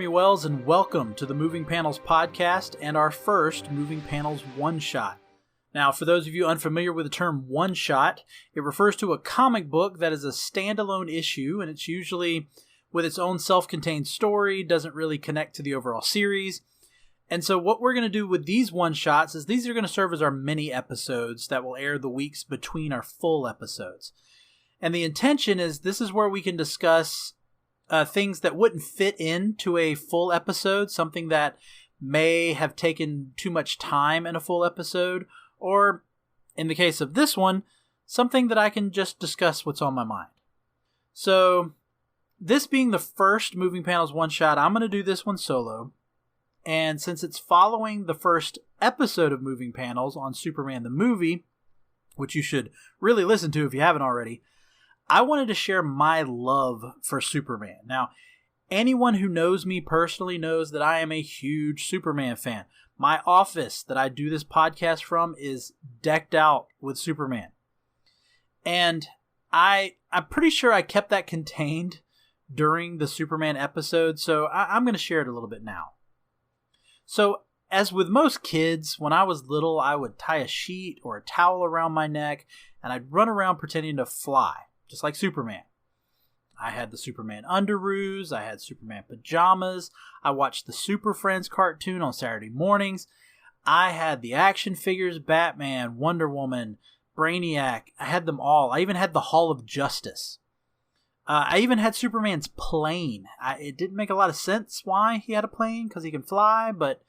Laramy Wells, and welcome to the Moving Panels podcast and our first Moving Panels one-shot. Now, for those of you unfamiliar with the term one-shot, it refers to a comic book that is a standalone issue, and it's usually with its own self-contained story, doesn't really connect to the overall series. And so what we're going to do with these one-shots is these are going to serve as our mini episodes that will air the weeks between our full episodes. And the intention is this is where we can discuss things that wouldn't fit into a full episode, something that may have taken too much time in a full episode, or in the case of this one, something that I can just discuss what's on my mind. So, this being the first Moving Panels one-shot, I'm going to do this one solo. And since it's following the first episode of Moving Panels on Superman the movie, which you should really listen to if you haven't already, I wanted to share my love for Superman. Now, anyone who knows me personally knows that I am a huge Superman fan. My office that I do this podcast from is decked out with Superman. And I'm pretty sure I kept that contained during the Superman episode, so I'm going to share it a little bit now. So, as with most kids, when I was little, I would tie a sheet or a towel around my neck, and I'd run around pretending to fly, just like Superman. I had the Superman underoos, I had Superman pajamas, I watched the Super Friends cartoon on Saturday mornings, I had the action figures, Batman, Wonder Woman, Brainiac, I had them all. I even had the Hall of Justice. I even had Superman's plane. It didn't make a lot of sense why he had a plane, because he can fly, but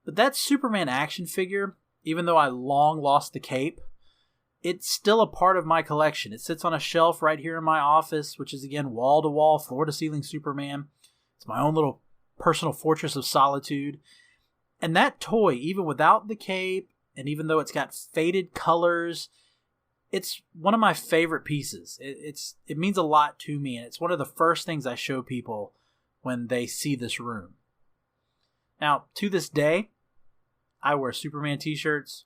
that Superman action figure, even though I long lost the cape, it's still a part of my collection. It sits on a shelf right here in my office, which is, again, wall-to-wall, floor-to-ceiling Superman. It's my own little personal fortress of solitude. And that toy, even without the cape, and even though it's got faded colors, it's one of my favorite pieces. It means a lot to me, and it's one of the first things I show people when they see this room. Now, to this day, I wear Superman t-shirts,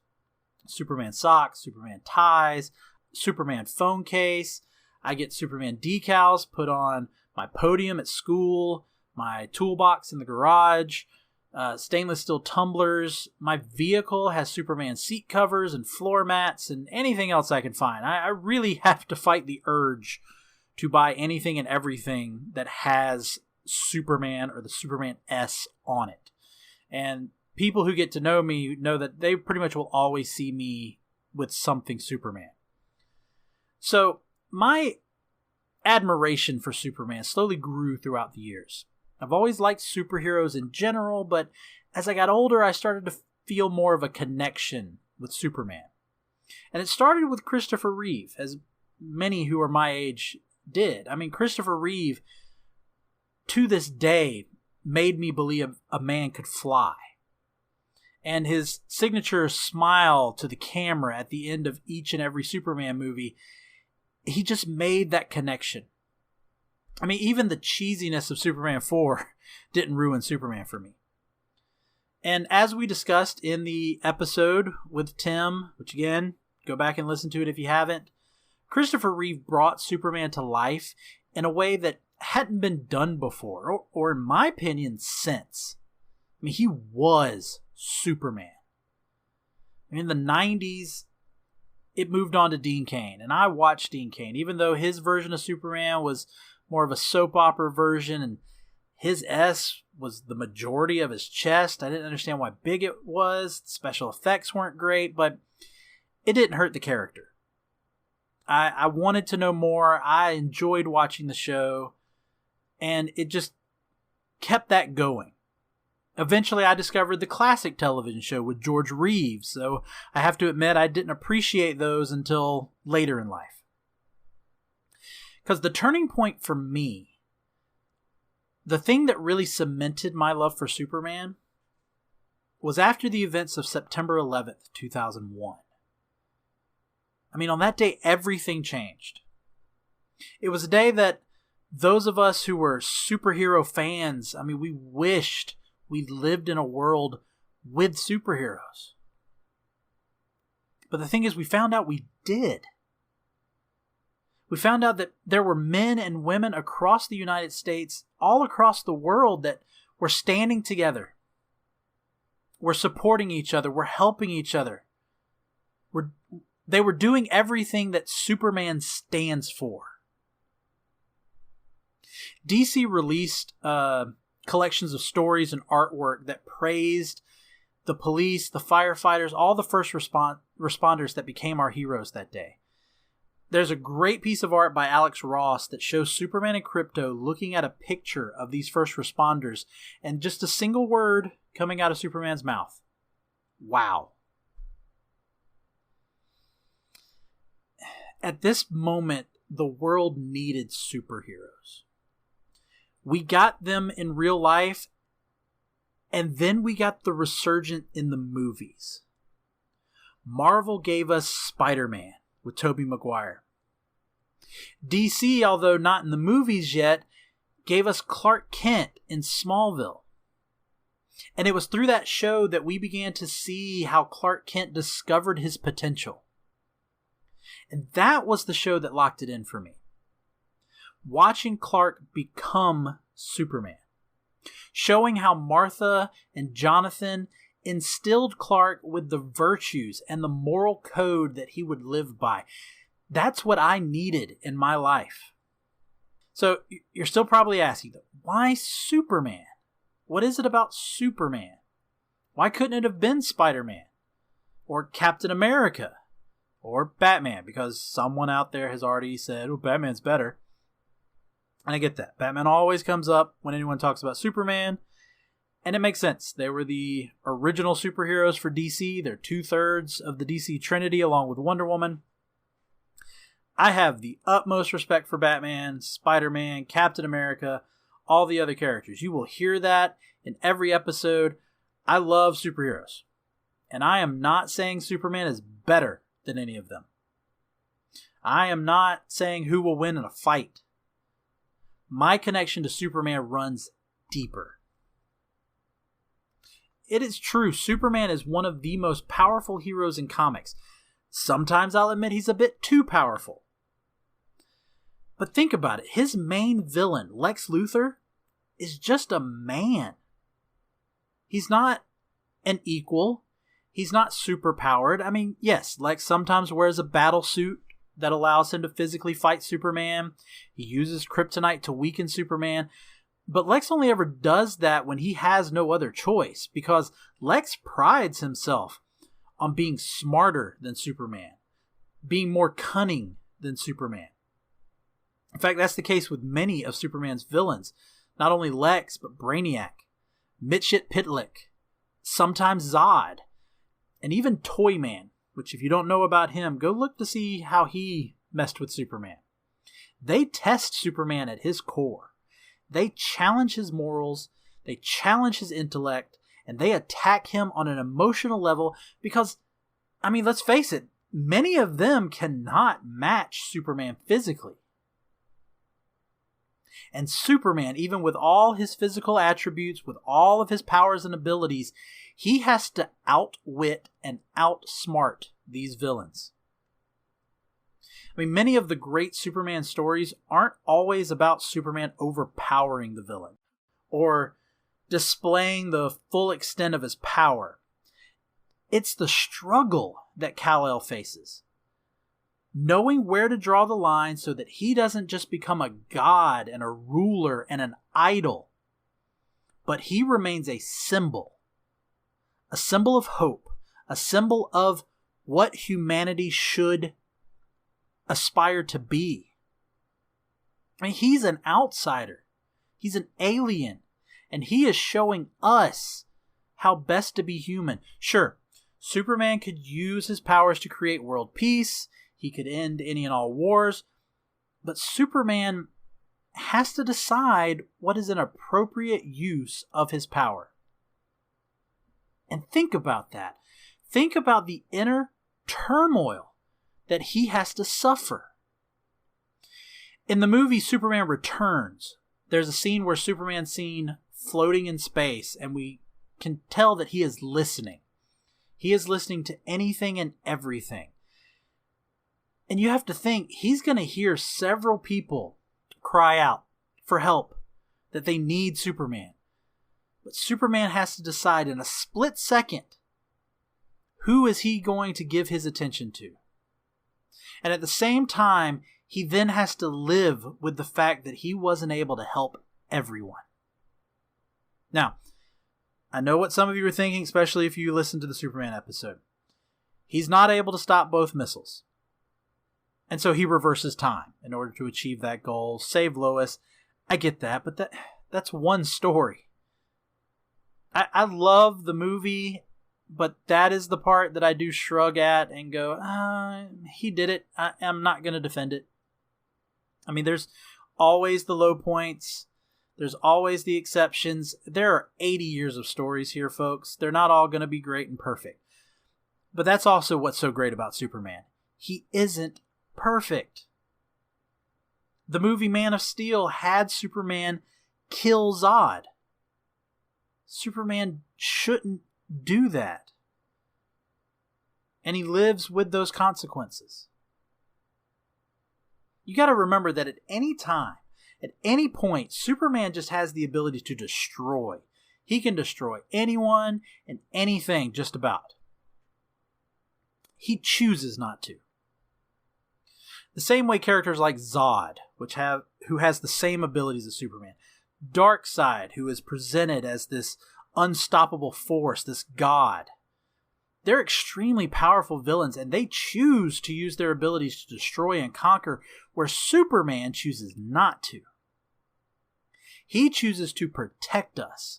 Superman socks, Superman ties, Superman phone case. I get Superman decals put on my podium at school, my toolbox in the garage, stainless steel tumblers. My vehicle has Superman seat covers and floor mats and anything else I can find. I really have to fight the urge to buy anything and everything that has Superman or the Superman S on it. And people who get to know me know that they pretty much will always see me with something Superman. So my admiration for Superman slowly grew throughout the years. I've always liked superheroes in general, but as I got older, I started to feel more of a connection with Superman. And it started with Christopher Reeve, as many who are my age did. I mean, Christopher Reeve, to this day, made me believe a man could fly. And his signature smile to the camera at the end of each and every Superman movie, he just made that connection. I mean, even the cheesiness of Superman 4 didn't ruin Superman for me. And as we discussed in the episode with Tim, which again, go back and listen to it if you haven't, Christopher Reeve brought Superman to life in a way that hadn't been done before, or in my opinion, since. I mean, he was Superman. In the 90s, it moved on to Dean Cain, and I watched Dean Cain, even though his version of Superman was more of a soap opera version, and his S was the majority of his chest. I didn't understand why big it was. The special effects weren't great, but it didn't hurt the character. I wanted to know more. I enjoyed watching the show, and it just kept that going. Eventually, I discovered the classic television show with George Reeves, so I have to admit I didn't appreciate those until later in life. Because the turning point for me, the thing that really cemented my love for Superman, was after the events of September 11th, 2001. I mean, on that day, everything changed. It was a day that those of us who were superhero fans, I mean, we wished we lived in a world with superheroes. But the thing is, we found out we did. We found out that there were men and women across the United States, all across the world, that We're standing together. We're supporting each other. We're helping each other. They were doing everything that Superman stands for. DC released collections of stories and artwork that praised the police, the firefighters, all the first responders that became our heroes that day. There's a great piece of art by Alex Ross that shows Superman and Krypto looking at a picture of these first responders and just a single word coming out of Superman's mouth. Wow. At this moment, the world needed superheroes. We got them in real life, and then we got the resurgence in the movies. Marvel gave us Spider-Man with Tobey Maguire. DC, although not in the movies yet, gave us Clark Kent in Smallville. And it was through that show that we began to see how Clark Kent discovered his potential. And that was the show that locked it in for me. Watching Clark become Superman. Showing how Martha and Jonathan instilled Clark with the virtues and the moral code that he would live by. That's what I needed in my life. So you're still probably asking, why Superman? What is it about Superman? Why couldn't it have been Spider-Man? Or Captain America? Or Batman? Because someone out there has already said, oh, Batman's better. And I get that. Batman always comes up when anyone talks about Superman. And it makes sense. They were the original superheroes for DC. They're 2/3 of the DC Trinity along with Wonder Woman. I have the utmost respect for Batman, Spider-Man, Captain America, all the other characters. You will hear that in every episode. I love superheroes. And I am not saying Superman is better than any of them. I am not saying who will win in a fight. My connection to Superman runs deeper. It is true, Superman is one of the most powerful heroes in comics. Sometimes I'll admit he's a bit too powerful. But think about it. His main villain, Lex Luthor, is just a man. He's not an equal. He's not superpowered. I mean, yes, Lex sometimes wears a battle suit that allows him to physically fight Superman. He uses kryptonite to weaken Superman. But Lex only ever does that when he has no other choice, because Lex prides himself on being smarter than Superman, being more cunning than Superman. In fact, that's the case with many of Superman's villains. Not only Lex, but Brainiac, Mitchit-Pitlick, sometimes Zod, and even Toyman, which if you don't know about him, go look to see how he messed with Superman. They test Superman at his core. They challenge his morals, they challenge his intellect, and they attack him on an emotional level because, I mean, let's face it, many of them cannot match Superman physically. And Superman, even with all his physical attributes, with all of his powers and abilities, he has to outwit and outsmart these villains. I mean, many of the great Superman stories aren't always about Superman overpowering the villain or displaying the full extent of his power. It's the struggle that Kal-El faces. Knowing where to draw the line so that he doesn't just become a god and a ruler and an idol, but he remains a symbol of hope, a symbol of what humanity should aspire to be. I mean, he's an outsider. He's an alien. And he is showing us how best to be human. Sure, Superman could use his powers to create world peace. He could end any and all wars. But Superman has to decide what is an appropriate use of his power. And think about that. Think about the inner turmoil that he has to suffer. In the movie Superman Returns, there's a scene where Superman's seen floating in space, and we can tell that he is listening. He is listening to anything and everything. And you have to think, he's going to hear several people cry out for help, that they need Superman. But Superman has to decide in a split second, who is he going to give his attention to? And at the same time, he then has to live with the fact that he wasn't able to help everyone. Now, I know what some of you are thinking, especially if you listen to the Superman episode. He's not able to stop both missiles. And so he reverses time in order to achieve that goal, save Lois. I get that, but that's one story. I love the movie, but that is the part that I do shrug at and go, he did it. I'm not going to defend it. I mean, there's always the low points. There's always the exceptions. There are 80 years of stories here, folks. They're not all going to be great and perfect. But that's also what's so great about Superman. He isn't perfect. The movie Man of Steel had Superman kill Zod. Superman shouldn't do that. And he lives with those consequences. You got to remember that at any time, at any point, Superman just has the ability to destroy. He can destroy anyone and anything just about. He chooses not to. The same way characters like Zod, who has the same abilities as Superman. Darkseid, who is presented as this unstoppable force, this god. They're extremely powerful villains, and they choose to use their abilities to destroy and conquer, where Superman chooses not to. He chooses to protect us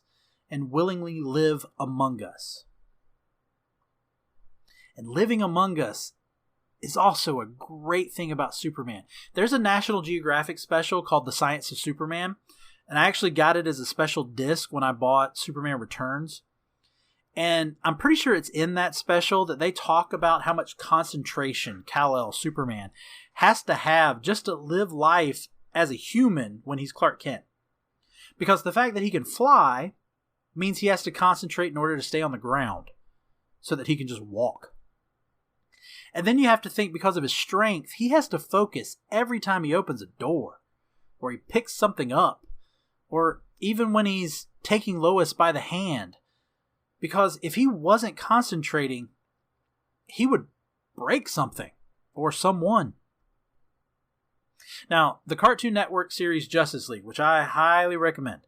and willingly live among us. And living among us is also a great thing about Superman. There's a National Geographic special called The Science of Superman, and I actually got it as a special disc when I bought Superman Returns. And I'm pretty sure it's in that special that they talk about how much concentration Kal-El, Superman, has to have just to live life as a human when he's Clark Kent. Because the fact that he can fly means he has to concentrate in order to stay on the ground so that he can just walk. And then you have to think, because of his strength, he has to focus every time he opens a door, or he picks something up, or even when he's taking Lois by the hand. Because if he wasn't concentrating, he would break something or someone. Now, the Cartoon Network series Justice League, which I highly recommend,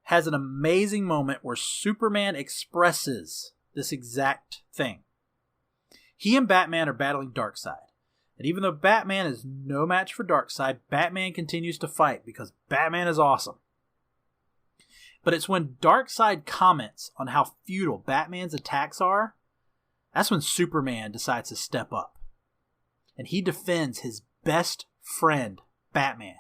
has an amazing moment where Superman expresses this exact thing. He and Batman are battling Darkseid. And even though Batman is no match for Darkseid, Batman continues to fight because Batman is awesome. But it's when Darkseid comments on how futile Batman's attacks are, that's when Superman decides to step up. And he defends his best friend, Batman.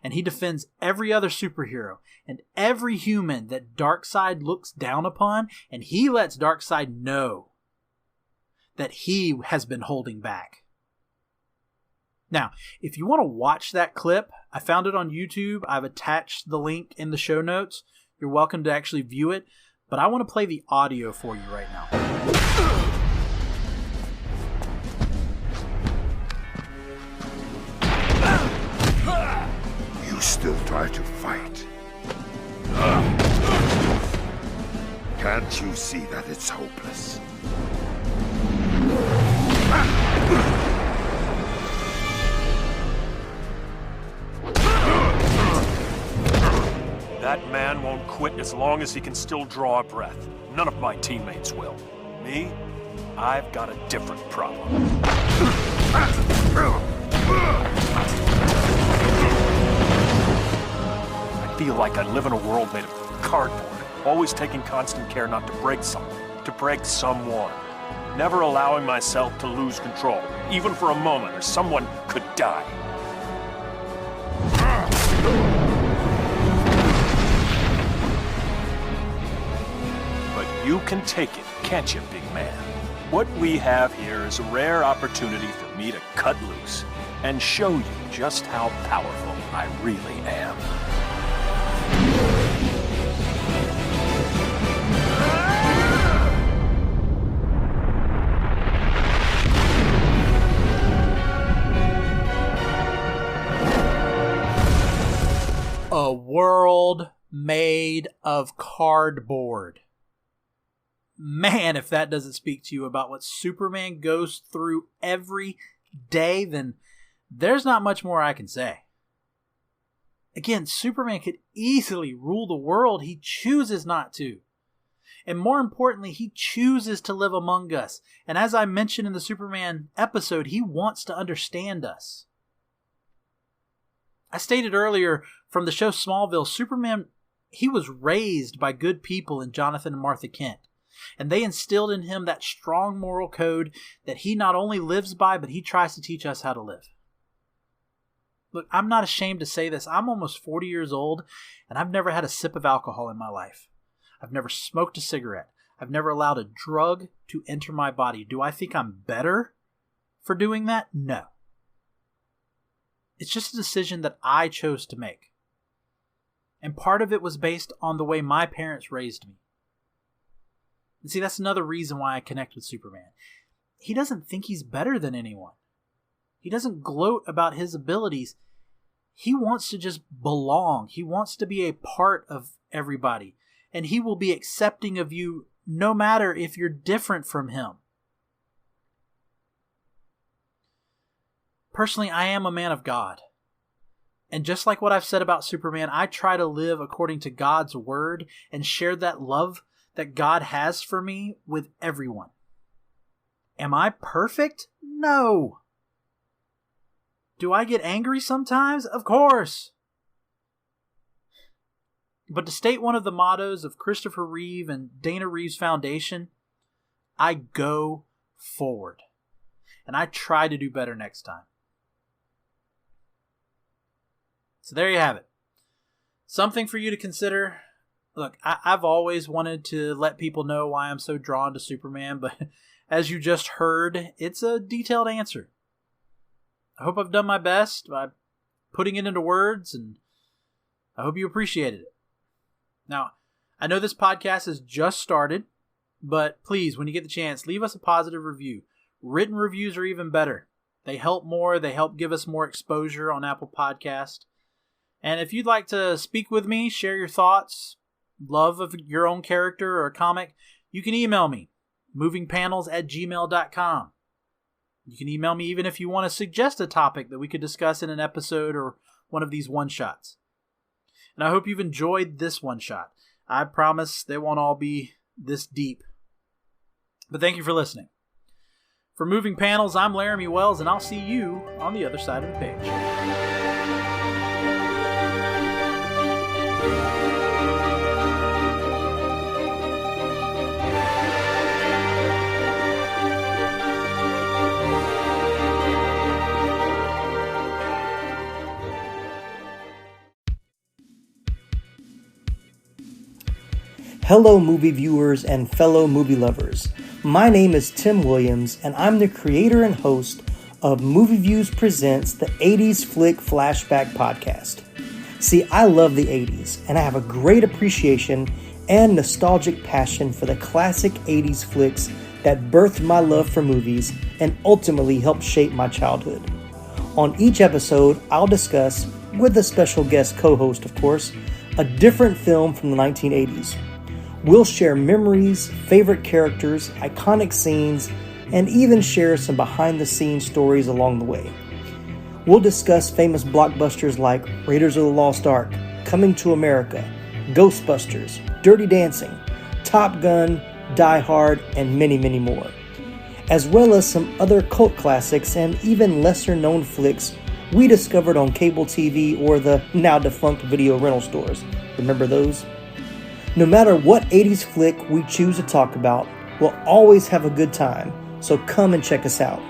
And he defends every other superhero and every human that Darkseid looks down upon, and he lets Darkseid know that he has been holding back. Now, if you want to watch that clip, I found it on YouTube. I've attached the link in the show notes. You're welcome to actually view it, but I want to play the audio for you right now. You still try to fight. Can't you see that it's hopeless? That man won't quit as long as he can still draw a breath. None of my teammates will. Me? I've got a different problem. I feel like I live in a world made of cardboard, always taking constant care not to break something, to break someone. Never allowing myself to lose control, even for a moment, or someone could die. But you can take it, can't you, big man? What we have here is a rare opportunity for me to cut loose and show you just how powerful I really am. A world made of cardboard. Man, if that doesn't speak to you about what Superman goes through every day, then there's not much more I can say. Again, Superman could easily rule the world. He chooses not to. And more importantly, he chooses to live among us. And as I mentioned in the Superman episode, he wants to understand us. I stated earlier from the show Smallville, Superman, he was raised by good people in Jonathan and Martha Kent. And they instilled in him that strong moral code that he not only lives by, but he tries to teach us how to live. Look, I'm not ashamed to say this. I'm almost 40 years old, and I've never had a sip of alcohol in my life. I've never smoked a cigarette. I've never allowed a drug to enter my body. Do I think I'm better for doing that? No. It's just a decision that I chose to make. And part of it was based on the way my parents raised me. And see, that's another reason why I connect with Superman. He doesn't think he's better than anyone. He doesn't gloat about his abilities. He wants to just belong. He wants to be a part of everybody. And he will be accepting of you no matter if you're different from him. Personally, I am a man of God. And just like what I've said about Superman, I try to live according to God's word and share that love that God has for me with everyone. Am I perfect? No. Do I get angry sometimes? Of course. But to state one of the mottos of Christopher Reeve and Dana Reeves Foundation, I go forward. And I try to do better next time. So there you have it. Something for you to consider. Look, I've always wanted to let people know why I'm so drawn to Superman, but as you just heard, it's a detailed answer. I hope I've done my best by putting it into words, and I hope you appreciated it. Now, I know this podcast has just started, but please, when you get the chance, leave us a positive review. Written reviews are even better. They help more. They help give us more exposure on Apple Podcast. And if you'd like to speak with me, share your thoughts, love of your own character or a comic, you can email me, movingpanels@gmail.com. You can email me even if you want to suggest a topic that we could discuss in an episode or one of these one-shots. And I hope you've enjoyed this one-shot. I promise they won't all be this deep. But thank you for listening. For Moving Panels, I'm Laramy Wells, and I'll see you on the other side of the page. Hello movie viewers and fellow movie lovers. My name is Tim Williams and I'm the creator and host of Movie Views Presents the 80s Flick Flashback Podcast. See, I love the 80s and I have a great appreciation and nostalgic passion for the classic 80s flicks that birthed my love for movies and ultimately helped shape my childhood. On each episode, I'll discuss, with a special guest co-host of course, a different film from the 1980s. We'll share memories, favorite characters, iconic scenes, and even share some behind-the-scenes stories along the way. We'll discuss famous blockbusters like Raiders of the Lost Ark, Coming to America, Ghostbusters, Dirty Dancing, Top Gun, Die Hard, and many, many more. As well as some other cult classics and even lesser-known flicks we discovered on cable TV or the now-defunct video rental stores. Remember those? No matter what 80s flick we choose to talk about, we'll always have a good time, so come and check us out.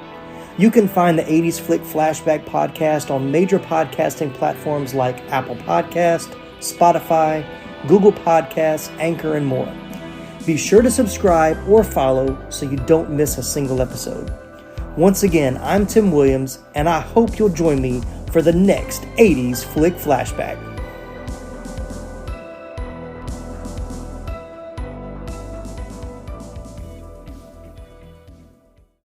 You can find the 80s Flick Flashback Podcast on major podcasting platforms like Apple Podcast, Spotify, Google Podcasts, Anchor, and more. Be sure to subscribe or follow so you don't miss a single episode. Once again, I'm Tim Williams, and I hope you'll join me for the next 80s Flick Flashback.